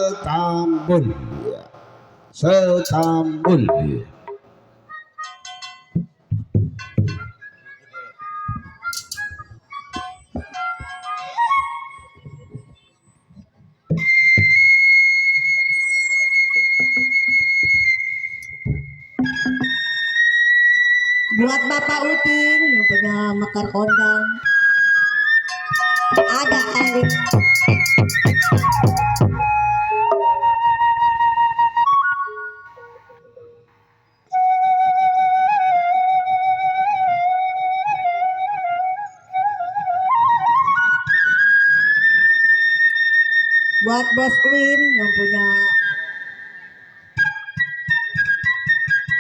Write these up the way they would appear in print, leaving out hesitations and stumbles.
Setambul, setambul. Buat Bapak Uting yang punya mekar kondang. Ada Erik. Buat Bos Win yang punya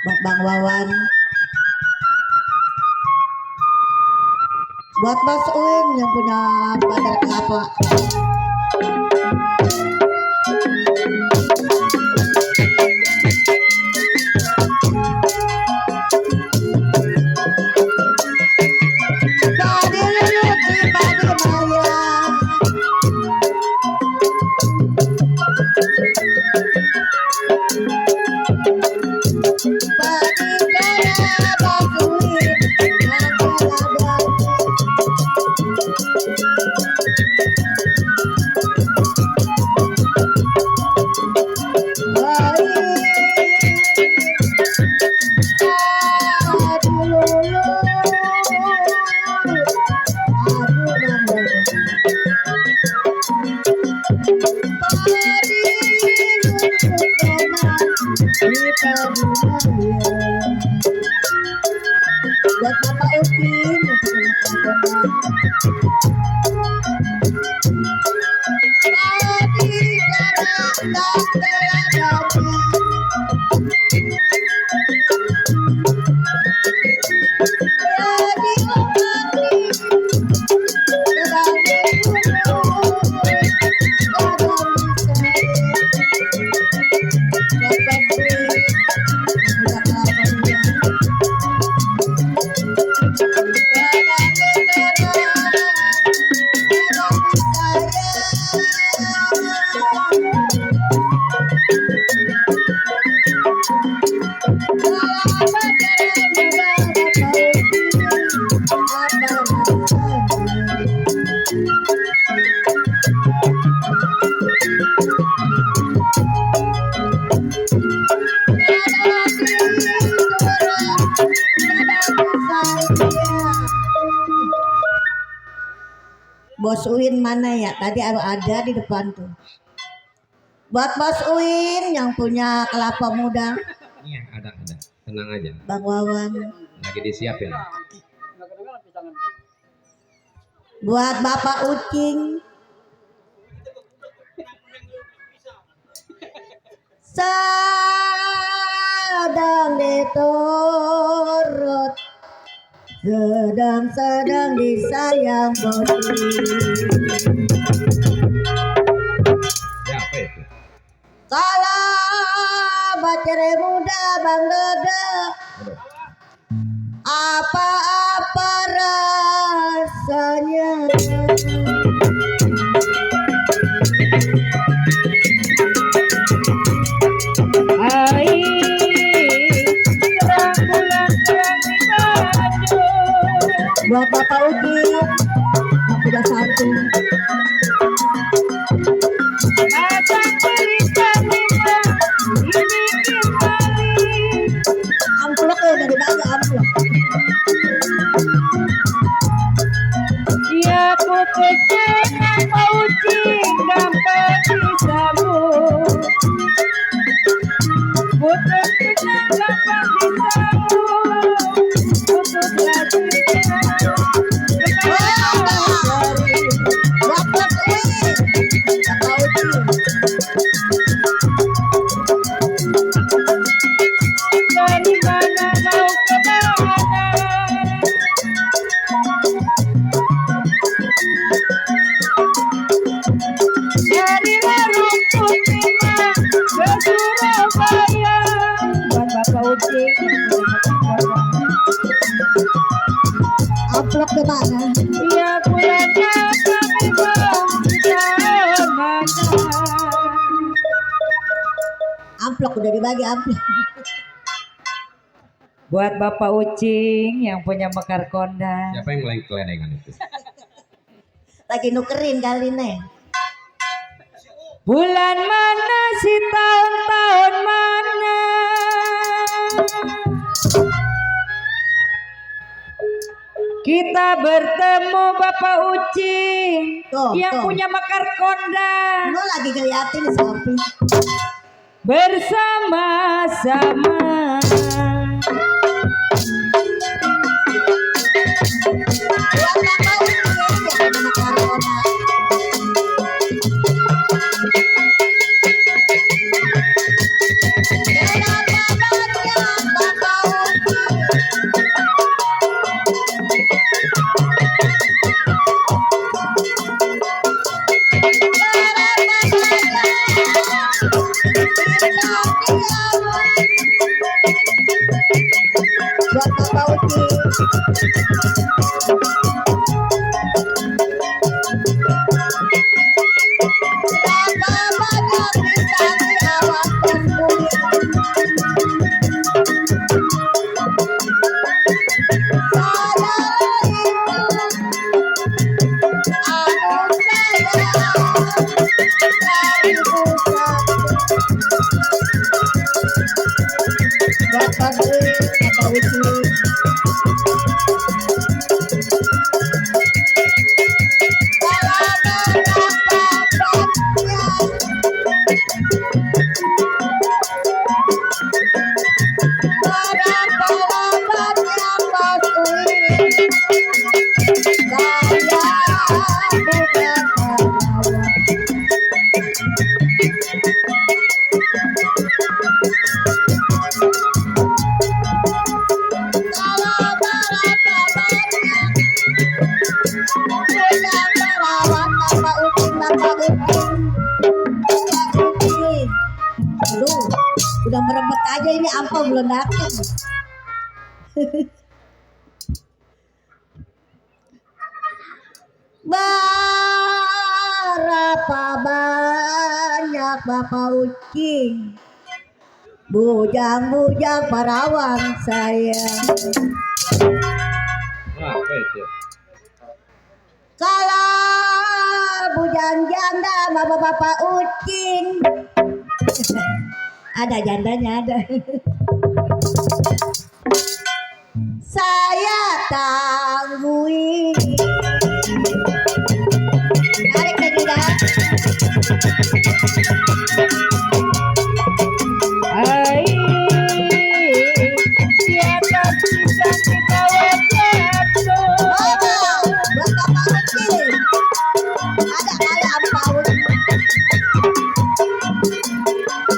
buat Bang Wawan. Buat Bos Win yang punya Badar Kelapa. Buat Bapak Utin yang punya Bos Uin mana ya? Tadi ada di depan tuh. Buat Bos Uin yang punya kelapa muda. Iya, ada. Tenang aja. Bang Wawan. Lagi disiapin. Buat Bapak Ucing. Sedang diturut, sedang disayang Bos Uin. Ya, apa itu? Salam bacere muda Bang Dede. Apa-apa rasanya. Hai, terang bulan terang di Bandung. Buat Bapak Ugi yang punya satu. Pasang pelita lima, ini kembali. Amplop ya dari bagi amplop. Tiap amplop udah dibagi amplop. Buat Bapak Ucing yang punya mekar kondang. Siapa yang mulai kelenengan itu? Lagi nukerin kali nih. Bulan mana si tahun-tahun mana kita bertemu Bapak Ucing Tuh, yang tuh. punya mekar kondang Lo lagi ngeliatin di samping. bersama-sama. Buat Bapak Ucing yang punya karona. Berapa banyak Bapak Ucing? Buat Bapak Ucing. Berapa banyak bintang di awan dan bumi. Saya itu anu saya 1001. Bapak Ucing. Aduh, udah merembet aja ini ampau belum datang. Berapa banyak Bapak Ucing, bujang-bujang perawan saya. Wah, apa itu? Kalau bujang janda bapak-bapak Ucing. Ada jandanya ada. Saya tanggui. Tarik lagi dah. Hai, di atas bisa kita jatuh. Oh, buat Bapak Ucing. Ada kali ampau.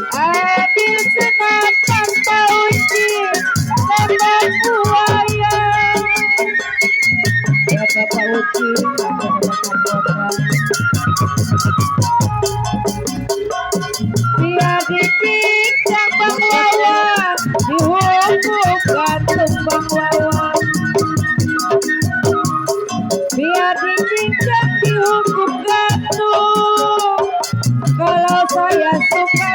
Ambil senapan Pak Ucing, tembak buaya. Ya Bapak Ucing, aku memakan kondang. Dia dicincang Bang Wawan, dihukum gantung Bang Wawan. Dia dicincang dihukum gantung. Kalau saya suka